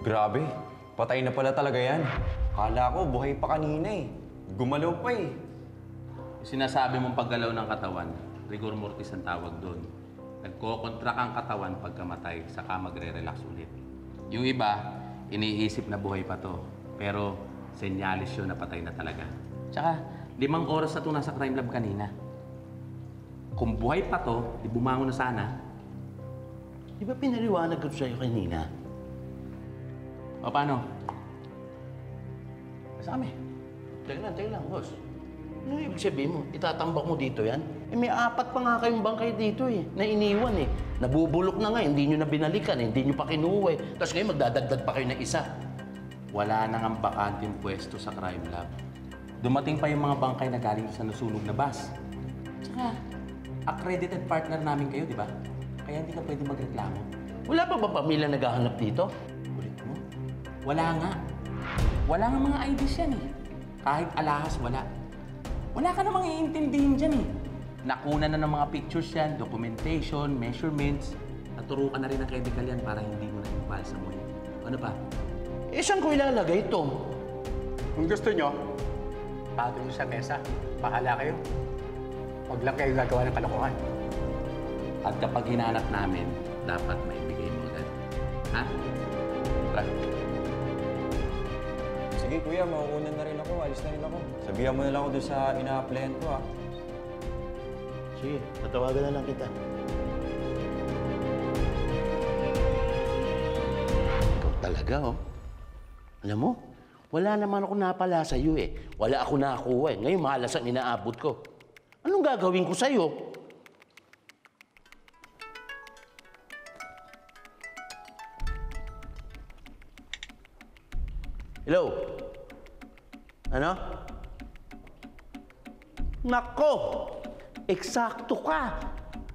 Grabe, patay na pala talaga yan. Kala ko buhay pa kanina eh. Gumalaw pa eh. Yung sinasabi mong paggalaw ng katawan, rigor mortis ang tawag doon. Nagko-contract ang katawan pagkamatay, saka magre-relax ulit. Yung iba, iniisip na buhay pa to. Pero senyalis yun na patay na talaga. Tsaka, 5 oras na ito nasa crime lab kanina. Kung buhay pa to, di bumangon na sana. Di ba pinaliwanag ko sa'yo kanina? O paano? Basta kami. Teka lang, boss. Ano ibig sabihin mo? Itatambak mo dito yan? Eh, may 4 pa nga kayong bangkay dito eh, na iniwan eh. Nabubulok na nga, hindi nyo na binalikan, hindi nyo pa kinuha eh. Tapos ngayon magdadagdag pa kayo ng isa. Wala nang ang bakanting pwesto sa crime lab. Dumating pa yung mga bangkay na galing sa nasunog na bus. Tsaka, accredited partner namin kayo, di ba? Kaya hindi ka pwede magreklamo. Wala pa ba pamilya naghahanap dito? Ulit mo? Wala nga. Wala nga mga IDs yan eh. Kahit alahas, wala. Wala ka namang iintindihin dyan eh. Nakuna na ng mga pictures yan, documentation, measurements. Naturo ka na rin ng chemical yan para hindi mo na impalsa mo yun. Ano pa? Eh, saan ko ilalagay ito? Kung gusto nyo, patong nyo sa mesa. Bahala kayo. Huwag lang kayo gagawa ng kalokohan. At kapag hinanap namin, dapat maibigay mo agad. Ha? Tara. Sige kuya, mauuna na rin ako. Alis na rin ako. Sabihan mo na lang ako doon sa ina-applyan ko ah. Sige, tatawagan na lang kita. Ikaw talaga, oh. Alam mo, wala naman ako napala sa'yo eh. Wala ako nakakuha eh. Ngayon, malas ang inaabot ko. Anong gagawin ko sa'yo? Hello? Ano? Nako! Eksakto ka!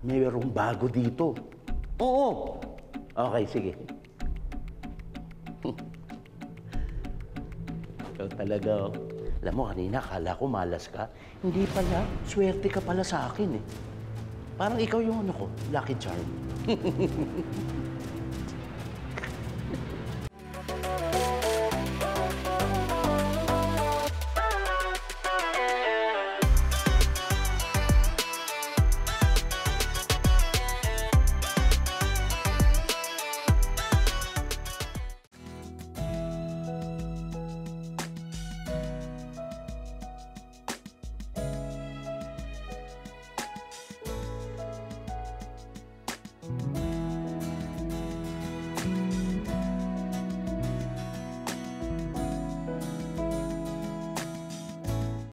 Mayroong bago dito. Oo. Okay, sige. Ikaw talaga, oh. Alam mo, kanina, akala ko malas ka. Hindi pala. Swerte ka pala sa akin, eh. Parang ikaw yung ano ko, lucky charm.